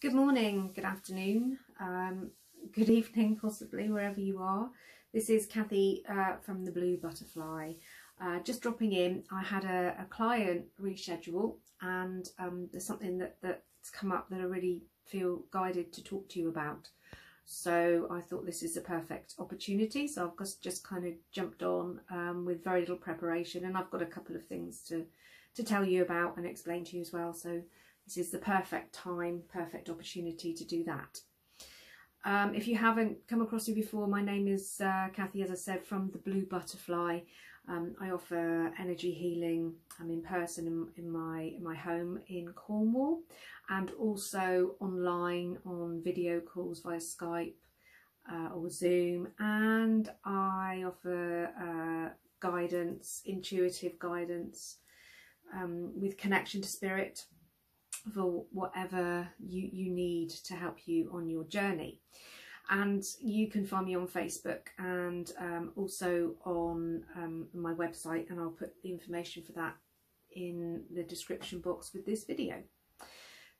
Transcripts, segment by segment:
Good morning, good afternoon, good evening, possibly, wherever you are. This is Kathy from the Blue Butterfly. Just dropping in. I had a client reschedule, and there's something that's come up that I really feel guided to talk to you about. So I thought this is a perfect opportunity. So I've just kind of jumped on with very little preparation, and I've got a couple of things to tell you about and explain to you as well. So this is the perfect time, perfect opportunity to do that. If you haven't come across me before, my name is Kathy, as I said, from the Blue Butterfly. I offer energy healing in person in my home in Cornwall, and also online on video calls via Skype or Zoom. And I offer guidance, intuitive guidance with connection to spirit, for whatever you need to help you on your journey. And you can find me on Facebook and also on my website, and I'll put the information for that in the description box with this video.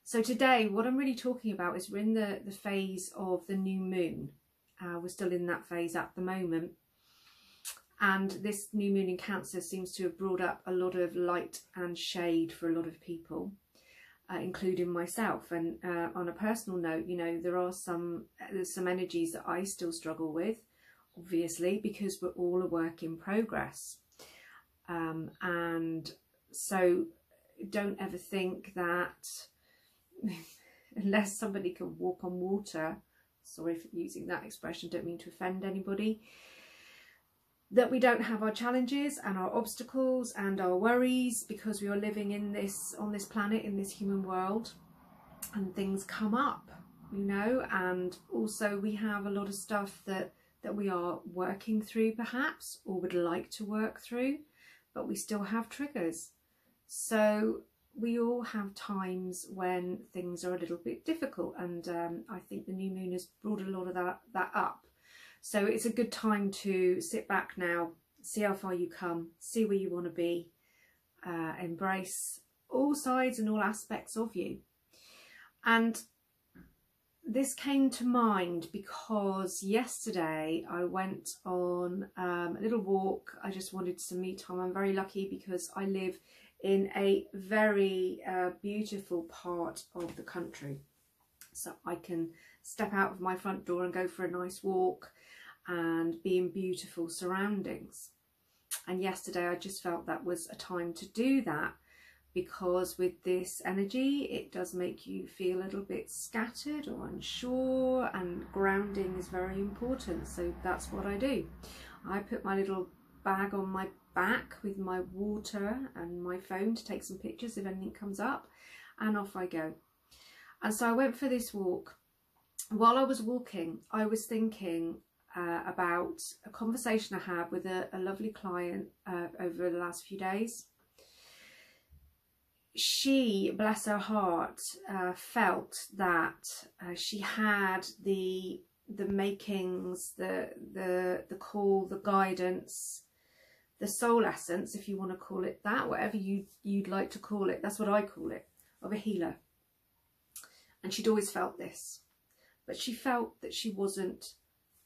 So today what I'm really talking about is we're in the phase of the new moon. We're still in that phase at the moment, and this new moon in Cancer seems to have brought up a lot of light and shade for a lot of people, including myself. And on a personal note, you know, there's some energies that I still struggle with, obviously, because we're all a work in progress. And so don't ever think that unless somebody can walk on water, sorry for using that expression, don't mean to offend anybody, that we don't have our challenges and our obstacles and our worries, because we are living on this planet, in this human world, and things come up, you know. And also we have a lot of stuff that we are working through, perhaps, or would like to work through, but we still have triggers. So we all have times when things are a little bit difficult, and I think the new moon has brought a lot of that up. So it's a good time to sit back now, see how far you come, see where you want to be, embrace all sides and all aspects of you. And this came to mind because yesterday I went on a little walk. I just wanted some me time. I'm very lucky because I live in a very beautiful part of the country. So I can step out of my front door and go for a nice walk and be in beautiful surroundings. And yesterday I just felt that was a time to do that, because with this energy it does make you feel a little bit scattered or unsure, and grounding is very important. So that's what I do. I put my little bag on my back with my water and my phone to take some pictures if anything comes up, and off I go. And so I went for this walk. While I was walking, I was thinking about a conversation I had with a lovely client over the last few days. She, bless her heart, felt that she had the makings, the call, the guidance, the soul essence, if you want to call it that, whatever you'd like to call it. That's what I call it, of a healer. And she'd always felt this, but she felt that she wasn't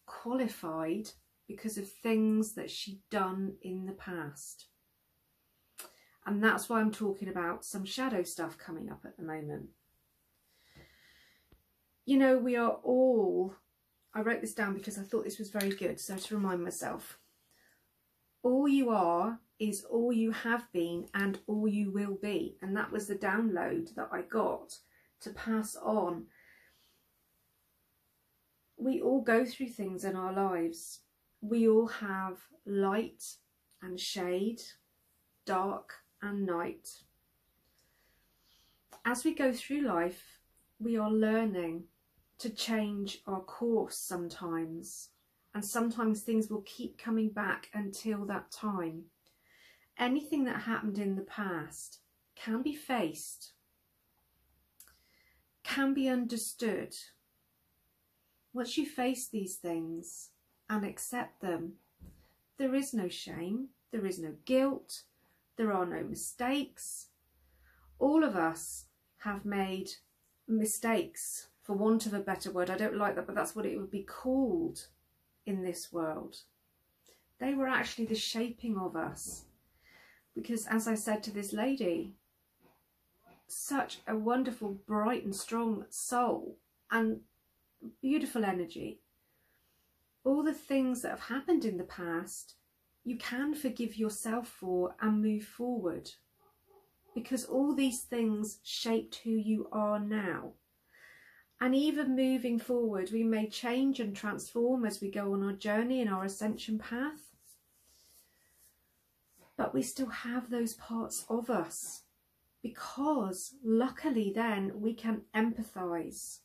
qualified because of things that she'd done in the past. And that's why I'm talking about some shadow stuff coming up at the moment. You know, we are all, I wrote this down because I thought this was very good, so to remind myself, all you are is all you have been and all you will be. And that was the download that I got to pass on. We all go through things in our lives. We all have light and shade, dark and night. As we go through life, we are learning to change our course sometimes, and sometimes things will keep coming back until that time. Anything that happened in the past can be faced, can be understood. Once you face these things and accept them, there is no shame, there is no guilt, there are no mistakes. All of us have made mistakes, for want of a better word. I don't like that, but that's what it would be called in this world. They were actually the shaping of us. Because as I said to this lady, such a wonderful, bright and strong soul and beautiful energy. All the things that have happened in the past, you can forgive yourself for and move forward. Because all these things shaped who you are now. And even moving forward, we may change and transform as we go on our journey in our ascension path. But we still have those parts of us. Because luckily then we can empathise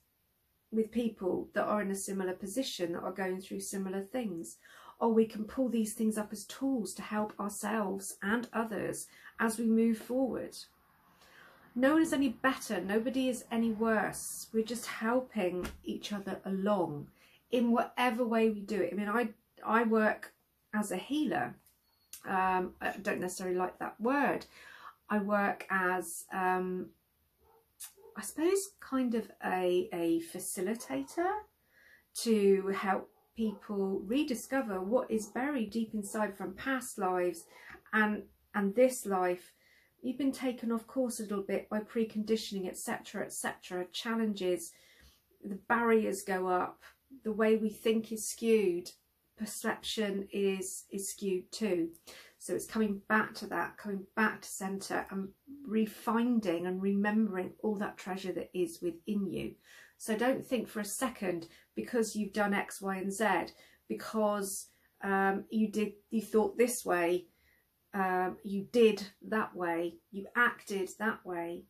with people that are in a similar position, that are going through similar things. Or we can pull these things up as tools to help ourselves and others as we move forward. No one is any better, nobody is any worse. We're just helping each other along in whatever way we do it. I mean, I work as a healer. I don't necessarily like that word. I work as, I suppose, kind of a facilitator to help people rediscover what is buried deep inside from past lives and this life. You've been taken off course a little bit by preconditioning, etc., etc. Challenges, the barriers go up, the way we think is skewed, perception is skewed too. So it's coming back to that, coming back to centre and refinding and remembering all that treasure that is within you. So don't think for a second, because you've done X, Y and Z, because you thought this way, you did that way, you acted that way,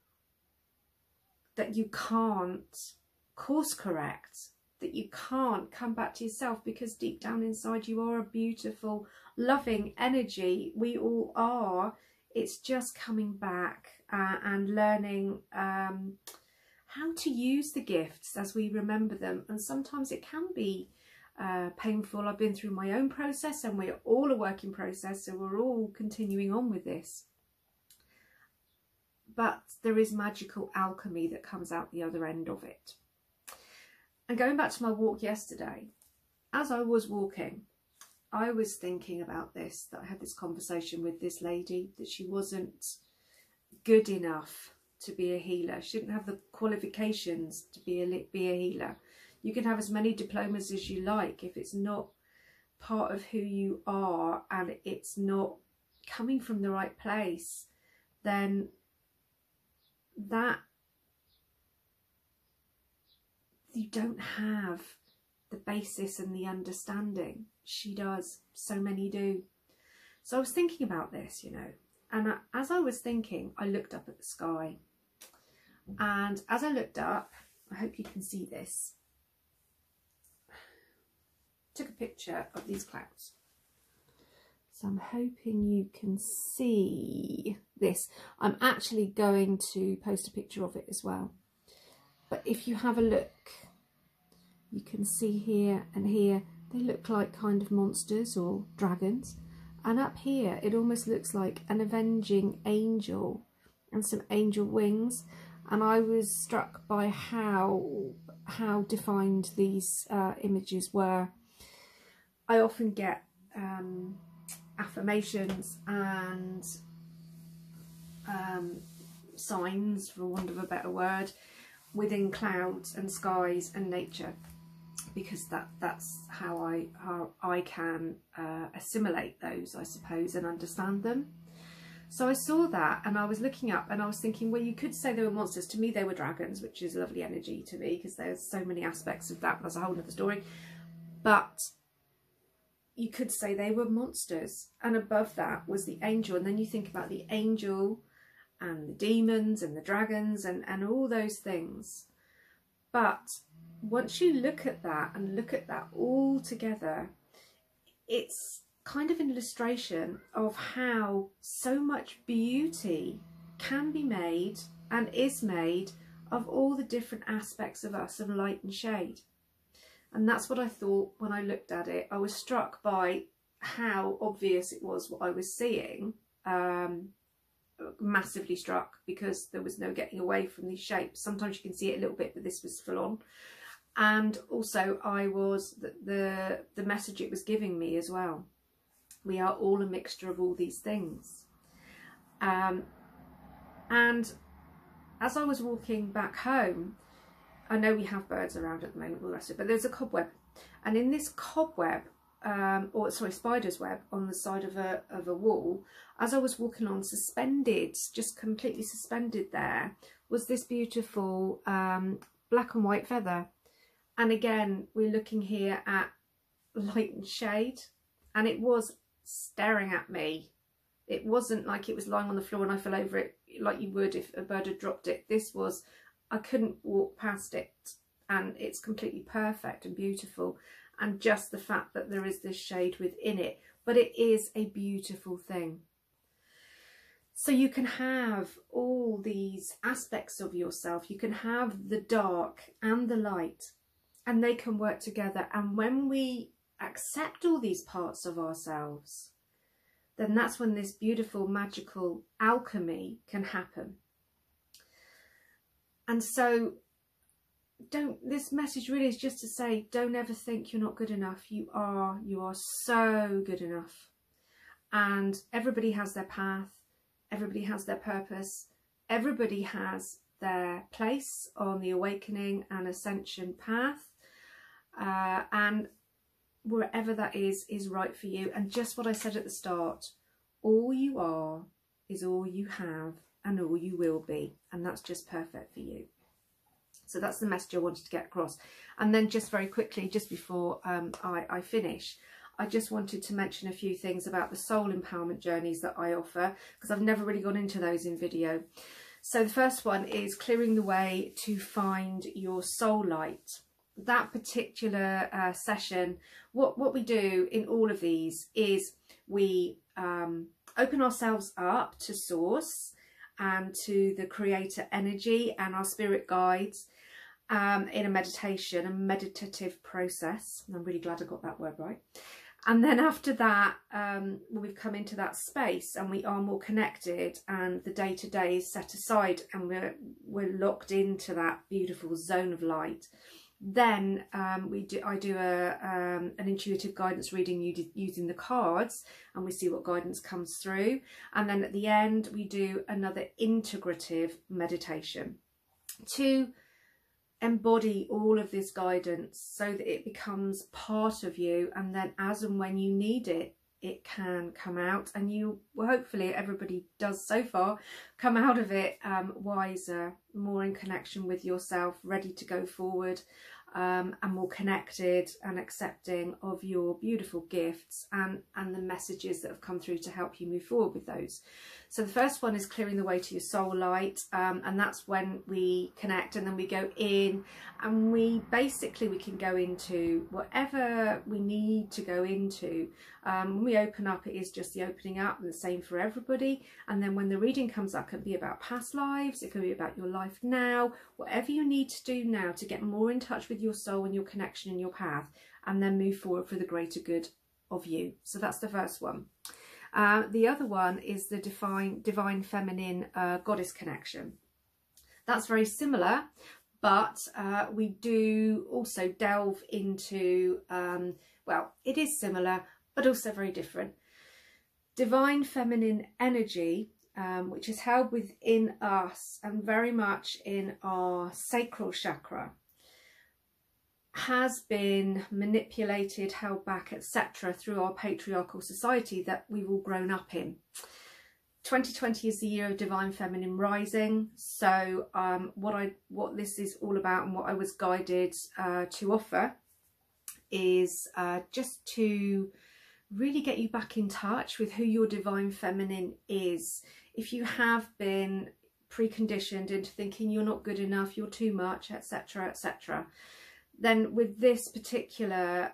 that you can't course correct, that you can't come back to yourself, because deep down inside you are a beautiful, loving energy. We all are. It's just coming back and learning how to use the gifts as we remember them. And sometimes it can be painful. I've been through my own process, and we're all a work in process, so we're all continuing on with this. But there is magical alchemy that comes out the other end of it. And going back to my walk yesterday, as I was walking, I was thinking about this, that I had this conversation with this lady, that she wasn't good enough to be a healer. She didn't have the qualifications to be a healer. You can have as many diplomas as you like. If it's not part of who you are and it's not coming from the right place, then that you don't have the basis and the understanding. She does. So many do. So I was thinking about this, you know, and as I was thinking, I looked up at the sky. And as I looked up, I hope you can see this, took a picture of these clouds. So I'm hoping you can see this. I'm actually going to post a picture of it as well. But if you have a look, you can see here and here, they look like kind of monsters or dragons. And up here, it almost looks like an avenging angel and some angel wings. And I was struck by how defined these images were. I often get affirmations and signs, for want of a better word, within clouds and skies and nature, because that's how I can assimilate those, I suppose, and understand them. So I saw that, and I was looking up, and I was thinking, well, you could say they were monsters. To me, they were dragons, which is lovely energy to me, because there's so many aspects of that. That's a whole other story. But you could say they were monsters, and above that was the angel. And then you think about the angel and the demons and the dragons and all those things. But once you look at that and look at that all together, it's kind of an illustration of how so much beauty can be made and is made of all the different aspects of us, of light and shade. And that's what I thought when I looked at it. I was struck by how obvious it was what I was seeing, massively struck because there was no getting away from these shapes. Sometimes you can see it a little bit, but this was full on. And also I was, the message it was giving me as well. We are all a mixture of all these things. And as I was walking back home, I know we have birds around at the moment, all the rest of it, but there's a cobweb. And in this cobweb, or sorry, spider's web on the side of a wall, as I was walking on, suspended, just completely suspended there, was this beautiful black and white feather. And again, we're looking here at light and shade, and it was staring at me. It wasn't like it was lying on the floor and I fell over it like you would if a bird had dropped it. This was, I couldn't walk past it, and it's completely perfect and beautiful. And just the fact that there is this shade within it, but it is a beautiful thing. So you can have all these aspects of yourself. You can have the dark and the light, and they can work together. And when we accept all these parts of ourselves, then that's when this beautiful magical alchemy can happen. And so this message really is just to say, don't ever think you're not good enough. You are so good enough. And everybody has their path, everybody has their purpose, everybody has their place on the awakening and ascension path, and wherever that is right for you. And just what I said at the start, all you are is all you have and all you will be, and that's just perfect for you. So that's the message I wanted to get across. And then just very quickly, just before I finish, I just wanted to mention a few things about the soul empowerment journeys that I offer, because I've never really gone into those in video. So the first one is clearing the way to find your soul light. That particular session, what we do in all of these is we open ourselves up to source and to the creator energy and our spirit guides in a meditation, a meditative process. And I'm really glad I got that word right. And then after that, we've come into that space and we are more connected, and the day-to-day is set aside and we're locked into that beautiful zone of light. Then I do an intuitive guidance reading using the cards, and we see what guidance comes through. And then at the end, we do another integrative meditation to embody all of this guidance so that it becomes part of you, and then as and when you need it, it can come out, and you, well, hopefully everybody does so far, come out of it wiser, more in connection with yourself, ready to go forward, and more connected and accepting of your beautiful gifts and the messages that have come through to help you move forward with those. So the first one is clearing the way to your soul light, and that's when we connect, and then we go in and we can go into whatever we need to go into. When we open up, it is just the opening up, and the same for everybody. And then when the reading comes up, it can be about past lives, it can be about your life now, whatever you need to do now to get more in touch with your soul and your connection and your path, and then move forward for the greater good of you. So that's the first one. The other one is the divine feminine goddess connection. That's very similar, but we do also delve into, well, it is similar, but also very different. Divine feminine energy, which is held within us and very much in our sacral chakra, has been manipulated, held back, etc. through our patriarchal society that we've all grown up in. 2020 is the year of Divine Feminine Rising. So what this is all about, and what I was guided to offer, is just to really get you back in touch with who your Divine Feminine is. If you have been preconditioned into thinking you're not good enough, you're too much, etc., etc., then with this particular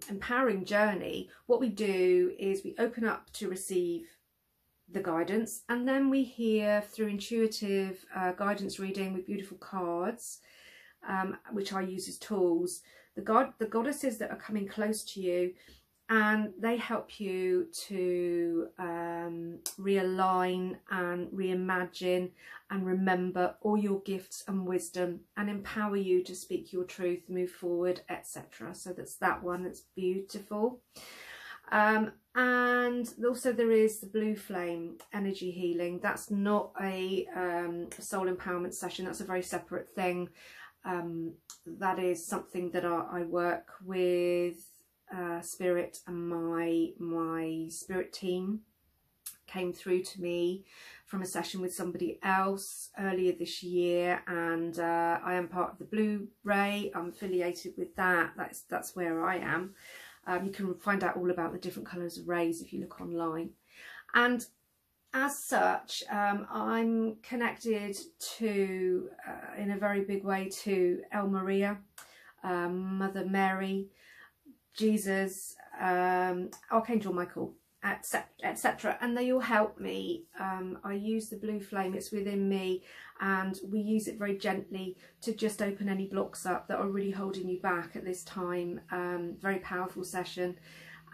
empowering journey, what we do is we open up to receive the guidance, and then we hear through intuitive guidance reading with beautiful cards, which I use as tools, the goddesses that are coming close to you, and they help you to realign and reimagine and remember all your gifts and wisdom, and empower you to speak your truth, move forward, etc. So that's that one. That's beautiful. And also there is the blue flame energy healing. That's not a soul empowerment session. That's a very separate thing. That is something that I work with spirit, and my spirit team came through to me from a session with somebody else earlier this year, and I am part of the Blue Ray. I'm affiliated with that. That's where I am. You can find out all about the different colours of rays if you look online. And as such, I'm connected to, in a very big way, to El Maria, Mother Mary, Jesus, Archangel Michael, etc. And they all help me. I use the blue flame, it's within me, and we use it very gently to just open any blocks up that are really holding you back at this time. Very powerful session,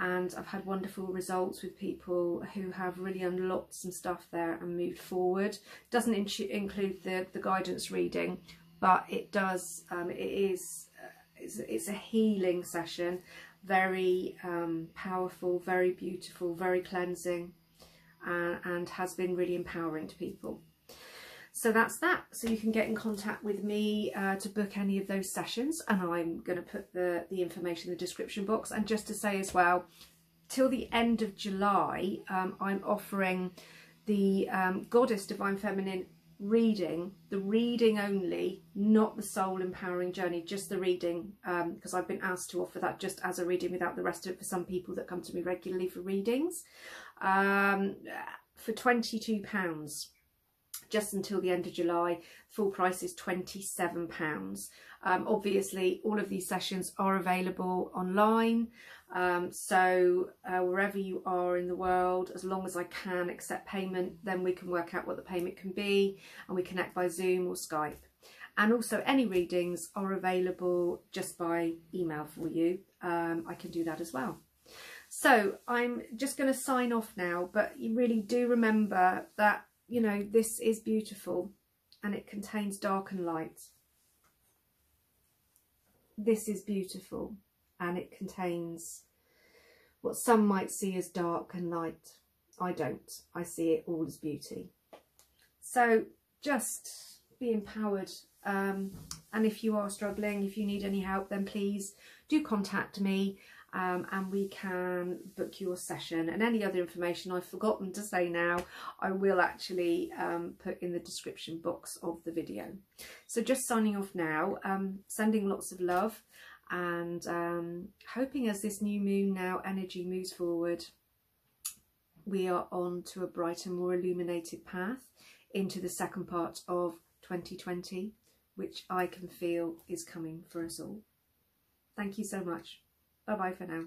and I've had wonderful results with people who have really unlocked some stuff there and moved forward. Doesn't include the guidance reading, but it does. It's a healing session. Very powerful, very beautiful, very cleansing, and has been really empowering to people. So that's that. So you can get in contact with me to book any of those sessions, and I'm going to put the information in the description box. And just to say as well, till the end of July, I'm offering the Goddess Divine Feminine reading, the reading only, not the soul empowering journey, just the reading, because I've been asked to offer that just as a reading without the rest of it for some people that come to me regularly for readings, for £22, just until the end of July. Full price is £27. Obviously all of these sessions are available online, so wherever you are in the world, as long as I can accept payment, then we can work out what the payment can be, and we connect by Zoom or Skype. And also any readings are available just by email for you. I can do that as well. So I'm just going to sign off now, but you really do remember that, you know, this is beautiful, and it contains dark and light. This is beautiful, and it contains what some might see as dark and light. I don't. I see it all as beauty. So just be empowered. And if you are struggling, if you need any help, then please do contact me, and we can book your session. And any other information I've forgotten to say now, I will actually put in the description box of the video. So just signing off now, sending lots of love, and hoping as this new moon now energy moves forward, we are on to a brighter, more illuminated path into the second part of 2020, which I can feel is coming for us all. Thank you so much. Bye bye for now.